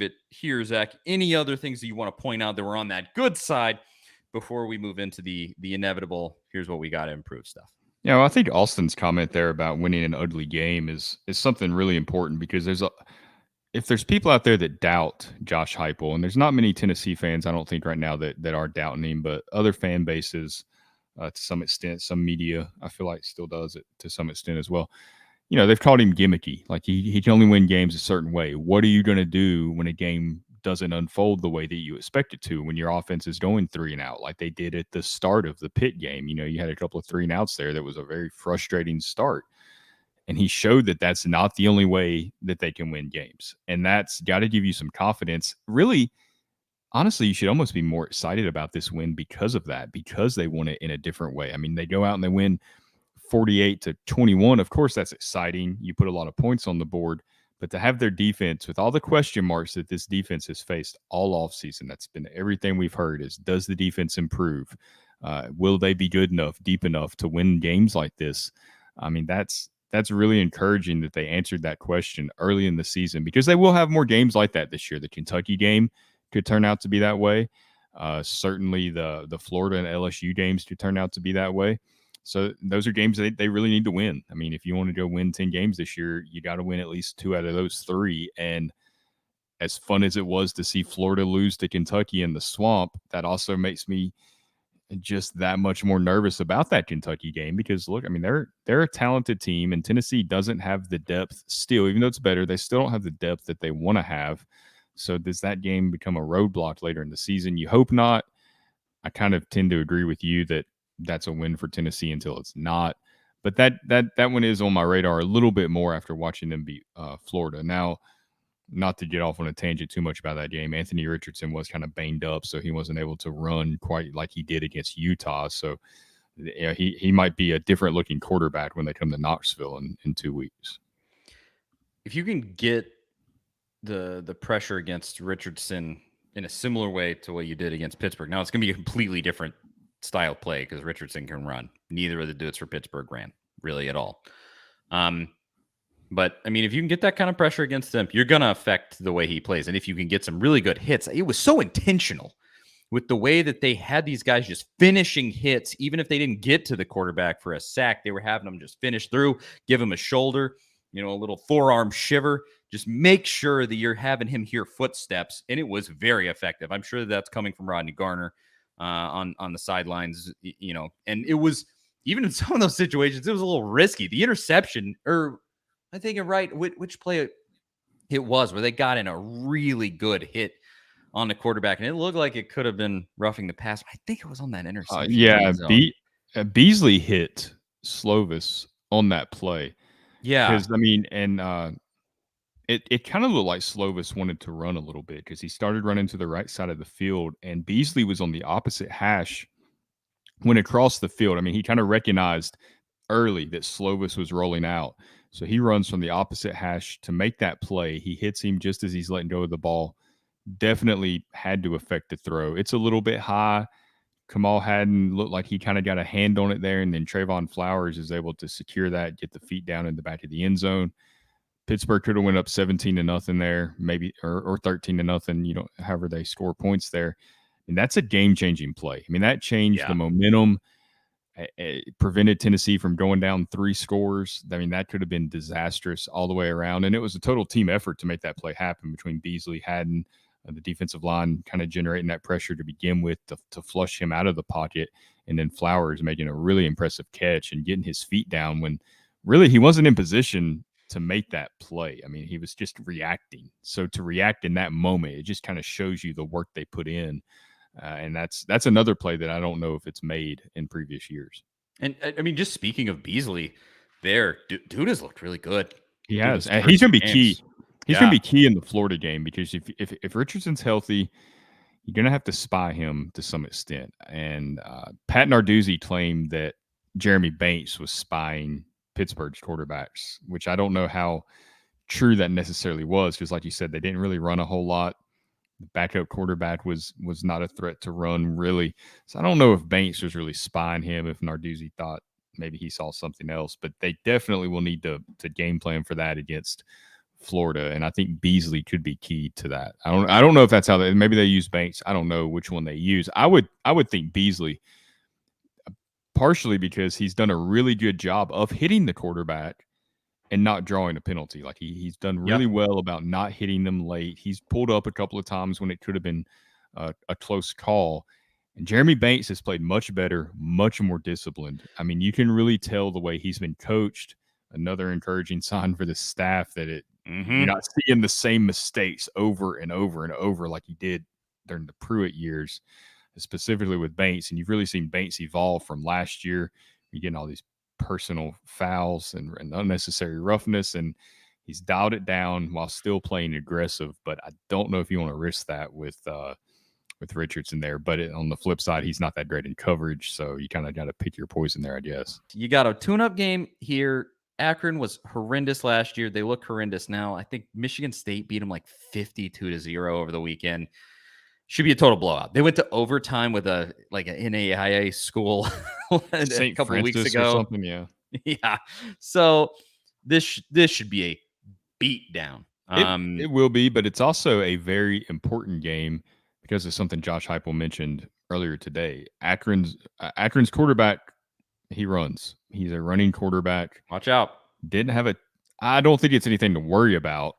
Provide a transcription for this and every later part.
it here, Zach. Any other things that you want to point out that were on that good side before we move into the inevitable? Here's what we got to improve stuff. Yeah, well, I think Austin's comment there about winning an ugly game is something really important because if there's people out there that doubt Josh Heupel, and there's not many Tennessee fans, I don't think right now that are doubting him, but other fan bases, to some extent, some media, I feel like still does it to some extent as well. They've called him gimmicky. Like he can only win games a certain way. What are you going to do when a game doesn't unfold the way that you expect it to when your offense is going 3-and-out like they did at the start of the Pitt game? You had a couple of 3-and-outs there that was a very frustrating start. And he showed that that's not the only way that they can win games. And that's got to give you some confidence. Really, honestly, you should almost be more excited about this win because of that, because they won it in a different way. I mean, they go out and they win 48-21. Of course, that's exciting. You put a lot of points on the board, but to have their defense with all the question marks that this defense has faced all offseason, that's been everything we've heard is, does the defense improve? Will they be good enough, deep enough to win games like this? I mean, that's really encouraging that they answered that question early in the season, because they will have more games like that this year. The Kentucky game could turn out to be that way. Certainly the Florida and LSU games could turn out to be that way. So those are games they really need to win. I mean, if you want to go win 10 games this year, you got to win at least 2 out of those 3. And as fun as it was to see Florida lose to Kentucky in the Swamp, that also makes me just that much more nervous about that Kentucky game, because look, I mean, they're a talented team, and Tennessee doesn't have the depth still. Even though it's better, they still don't have the depth that they want to have. So does that game become a roadblock later in the season? You hope not. I kind of tend to agree with you that that's a win for Tennessee until it's not. But that one is on my radar a little bit more after watching them beat Florida. Now, not to get off on a tangent too much about that game, Anthony Richardson was kind of banged up, so he wasn't able to run quite like he did against Utah. So he might be a different looking quarterback when they come to Knoxville in 2 weeks. If you can get the pressure against Richardson in a similar way to what you did against Pittsburgh, now it's going to be a completely different style play because Richardson can run. Neither of the dudes for Pittsburgh ran really at all. But I mean, if you can get that kind of pressure against him, you're going to affect the way he plays. And if you can get some really good hits, it was so intentional with the way that they had these guys just finishing hits. Even if they didn't get to the quarterback for a sack, they were having them just finish through, give him a shoulder, a little forearm shiver. Just make sure that you're having him hear footsteps. And it was very effective. I'm sure that's coming from Rodney Garner on the sidelines, and it was, even in some of those situations, it was a little risky. The interception, or I think you're right, which play it was, where they got in a really good hit on the quarterback, and it looked like it could have been roughing the pass. I think it was on that interception. Beasley hit Slovis on that play. Yeah. Because, I mean, and it kind of looked like Slovis wanted to run a little bit because he started running to the right side of the field, and Beasley was on the opposite hash when across the field. I mean, he kind of recognized early that Slovis was rolling out. So he runs from the opposite hash to make that play. He hits him just as he's letting go of the ball. Definitely had to affect the throw. It's a little bit high. Kamal Hadden looked like he kind of got a hand on it there, and then Trayvon Flowers is able to secure that, get the feet down in the back of the end zone. Pittsburgh could have went up 17-0 there, maybe, or 13-0, however they score points there. And that's a game-changing play. I mean, that changed the momentum. It prevented Tennessee from going down 3 scores. I mean, that could have been disastrous all the way around. And it was a total team effort to make that play happen between Beasley, Hadden, the defensive line kind of generating that pressure to begin with to flush him out of the pocket. And then Flowers making a really impressive catch and getting his feet down when really he wasn't in position to make that play. I mean, he was just reacting. So to react in that moment, it just kind of shows you the work they put in. And that's another play that I don't know if it's made in previous years. And I mean, just speaking of Beasley, dude has looked really good. He has, and he's going to be key. He's going to be key in the Florida game because if Richardson's healthy, you're going to have to spy him to some extent. And Pat Narduzzi claimed that Jeremy Banks was spying Pittsburgh's quarterbacks, which I don't know how true that necessarily was because, like you said, they didn't really run a whole lot. The backup quarterback was not a threat to run, really. So I don't know if Banks was really spying him, if Narduzzi thought maybe he saw something else. But they definitely will need to game plan for that against Florida, and I think Beasley could be key to that. I don't know if that's how they maybe they use Banks. I don't know which one they use. I would think Beasley, partially because he's done a really good job of hitting the quarterback and not drawing a penalty. Like he's done really Yep. well about not hitting them late. He's pulled up a couple of times when it could have been a close call. And Jeremy Banks has played much better, much more disciplined. I mean, you can really tell the way he's been coached. Another encouraging sign for the staff that you're Mm-hmm. not seeing the same mistakes over and over and over like you did during the Pruitt years, specifically with Banks. And you've really seen Banks evolve from last year. You're getting all these personal fouls and unnecessary roughness, and he's dialed it down while still playing aggressive. But I don't know if you want to risk that with Richardson there. But on the flip side, he's not that great in coverage, so you kind of got to pick your poison there, I guess. You got a tune-up game here. Akron was horrendous last year. They look horrendous now. I think Michigan State beat them like 52-0 over the weekend. Should be a total blowout. They went to overtime with an NAIA school a St. couple of weeks Francis or ago. something, yeah. Yeah. So this should be a beat down. It will be, but it's also a very important game because of something Josh Heupel mentioned earlier today. Akron's quarterback, he runs. He's a running quarterback. Watch out. Didn't have a. I don't think it's anything to worry about,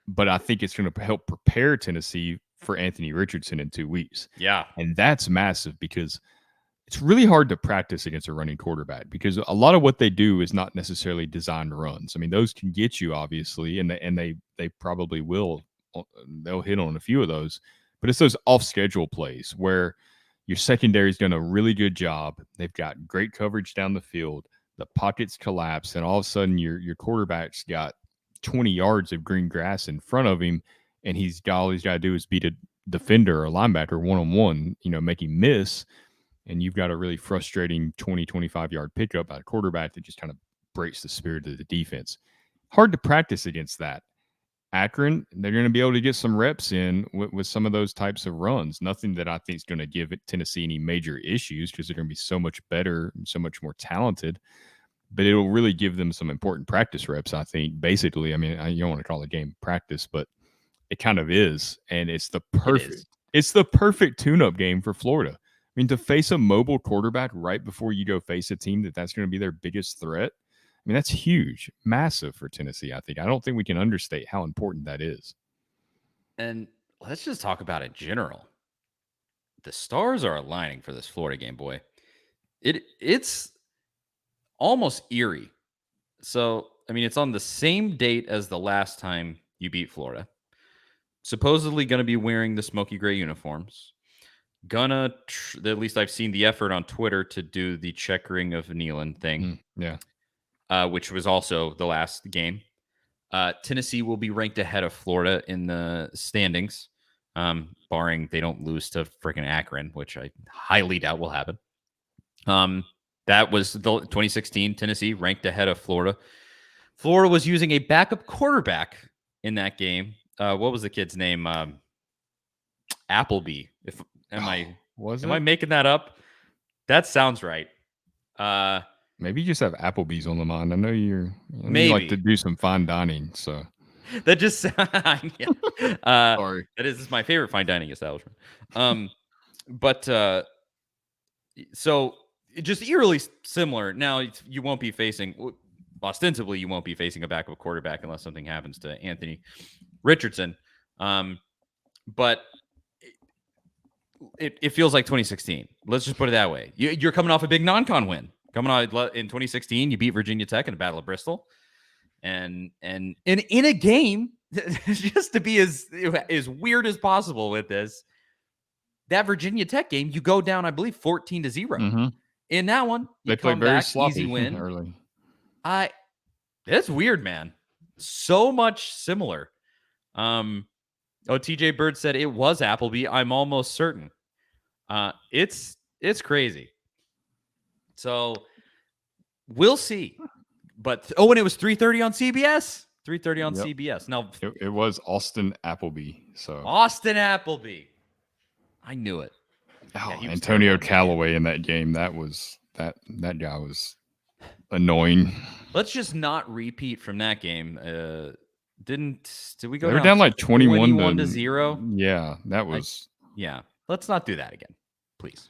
but I think it's going to help prepare Tennessee for Anthony Richardson in 2 weeks. Yeah. And that's massive because it's really hard to practice against a running quarterback because a lot of what they do is not necessarily designed runs. I mean, those can get you obviously, and they probably will. They'll hit on a few of those, but it's those off schedule plays where your secondary's done a really good job. They've got great coverage down the field. The pockets collapse, and all of a sudden your quarterback's got 20 yards of green grass in front of him, and all he's got to do is beat a defender or a linebacker one on one, make him miss, and you've got a really frustrating 20, 25 yard pickup by a quarterback that just kind of breaks the spirit of the defense. Hard to practice against that. Akron, they're going to be able to get some reps in with some of those types of runs. Nothing that I think is going to give Tennessee any major issues because they're going to be so much better, so much more talented. But it'll really give them some important practice reps, I think. Basically, I mean, you don't want to call it game practice, but it kind of is. And it's the perfect tune-up game for Florida. I mean, to face a mobile quarterback right before you go face a team that's going to be their biggest threat, I mean, that's huge, massive for Tennessee, I think. I don't think we can understate how important that is. And let's just talk about it in general. The stars are aligning for this Florida game, boy. It's almost eerie. So, I mean, it's on the same date as the last time you beat Florida. Supposedly going to be wearing the smoky gray uniforms. At least I've seen the effort on Twitter to do the checkering of Nealon thing. Yeah. Which was also the last game. Tennessee will be ranked ahead of Florida in the standings, barring they don't lose to freaking Akron, which I highly doubt will happen. That was the 2016 Tennessee ranked ahead of Florida. Florida was using a backup quarterback in that game. What was the kid's name? Appleby. Am I making that up? That sounds right. Maybe you just have Applebee's on the mind. I know you like to Maybe. do some fine dining, so That just yeah. sorry. That is my favorite fine dining establishment. But so just eerily similar. Now you won't be facing ostensibly you won't be facing a backup quarterback unless something happens to Anthony Richardson. But it feels like 2016. Let's just put it that way. You're coming off a big non-con win. Coming on in 2016, you beat Virginia Tech in the Battle of Bristol, and in a game, just to be as weird as possible with this, that Virginia Tech game, you go down, I believe, 14-0. Mm-hmm. In that one, they played very sloppy, easy win early. That's weird, man. So much similar. TJ Bird said it was Appleby. I'm almost certain. It's crazy. So we'll see. But and it was 3:30 on CBS. 3:30 on CBS. Now it was Austin Appleby. So Austin Appleby. I knew it. Oh, yeah, Antonio Callaway in that game. That guy was annoying. Let's just not repeat from that game Did we go They were down down like 21 21 to to 0? yeah, that I was Yeah. Let's not do that again, please.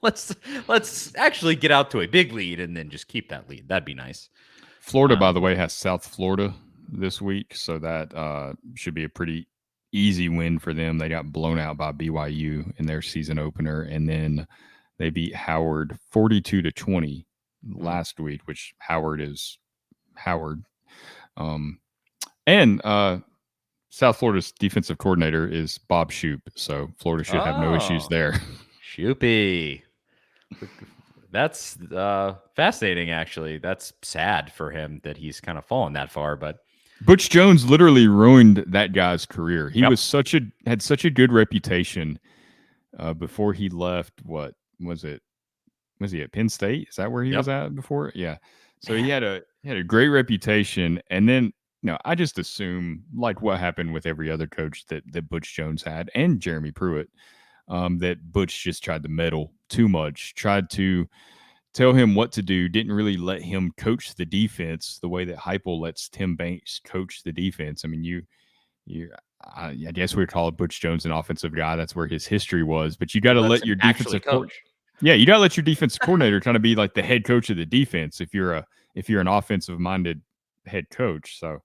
let's actually get out to a big lead and then just keep that lead. That'd be nice. Florida, by the way, has South Florida this week, so that should be a pretty easy win for them. They got blown out by BYU in their season opener, and then they beat Howard 42-20 last week, which Howard is Howard. And South Florida's defensive coordinator is Bob Shoop, so Florida should have no issues Oh, there. Shoopy. That's fascinating, actually. That's sad for him that he's kind of fallen that far, but Butch Jones literally ruined that guy's career. He yep. was had such a good reputation before he left. What was it? Was he at Penn State? Is that where he was Yep. at before? Yeah. So Man. he had a great reputation, and then I just assume like what happened with every other coach that Butch Jones had and Jeremy Pruitt, that Butch just tried to meddle too much, tried to tell him what to do, didn't really let him coach the defense the way that Heupel lets Tim Banks coach the defense. I mean, I guess we would call Butch Jones an offensive guy. That's where his history was. But you got to let Him your actually defensive coach. yeah, you got to let your defensive coordinator kind of be like the head coach of the defense if you're an offensive minded head coach. So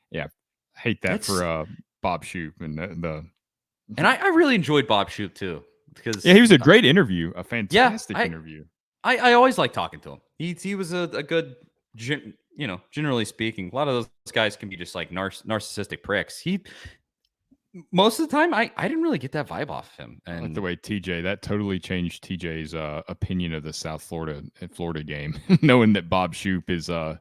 yeah, hate that for Bob Shoop and and I really enjoyed Bob Shoop too, because he was a great interview, a fantastic interview. I always like talking to him. He was a good, generally speaking, a lot of those guys can be just like narcissistic pricks. Most of the time, I didn't really get that vibe off him. And I like the way that totally changed TJ's opinion of the South Florida game, knowing that Bob Shoop is the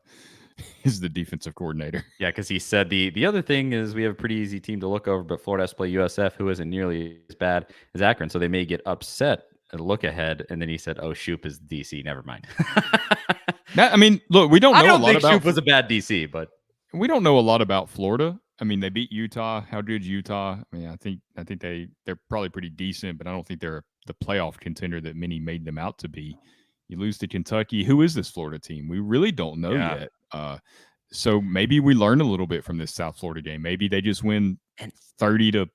defensive coordinator. Yeah, because he said the other thing is we have a pretty easy team to look over, but Florida has to play USF, who isn't nearly as bad as Akron, so they may get upset and look ahead. And then he said, "Oh, Shoop is DC. Never mind." I mean, look, we don't know I don't a lot think about Shoop was a bad DC, but we don't know a lot about Florida. I mean, they beat Utah. How good's Utah? I mean, I think they're probably pretty decent, but I don't think they're the playoff contender that many made them out to be. You lose to Kentucky. Who is this Florida team? We really don't know yet. So maybe we learn a little bit from this South Florida game. Maybe they just win 30-14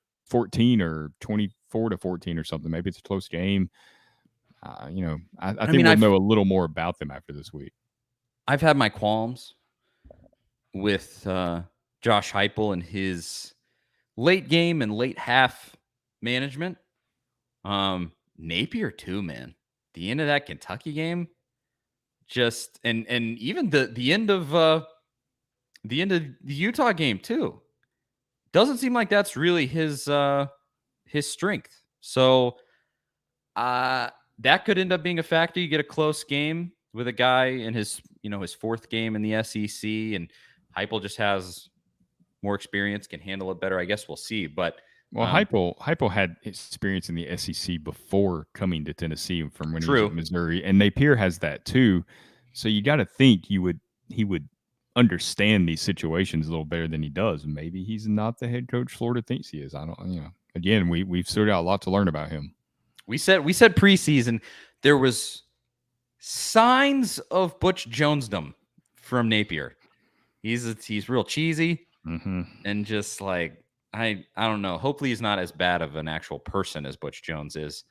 or 24-14 or something. Maybe it's a close game. I think we'll know a little more about them after this week. I've had my qualms with Josh Heupel and his late game and late half management. Napier too, man. The end of that Kentucky game, just and even the end of the Utah game too, doesn't seem like that's really his strength. So that could end up being a factor. You get a close game with a guy in his fourth game in the SEC, and Heupel just has more experience, can handle it better. I guess we'll see. But Heupel had experience in the SEC before coming to Tennessee from when he was at Missouri, and Napier has that too. So you got to think he would understand these situations a little better than he does. Maybe he's not the head coach Florida thinks he is. I don't. Again, we've still got a lot to learn about him. We said preseason there was signs of Butch Jonesdom from Napier. He's real cheesy and just like I don't know. Hopefully he's not as bad of an actual person as Butch Jones is.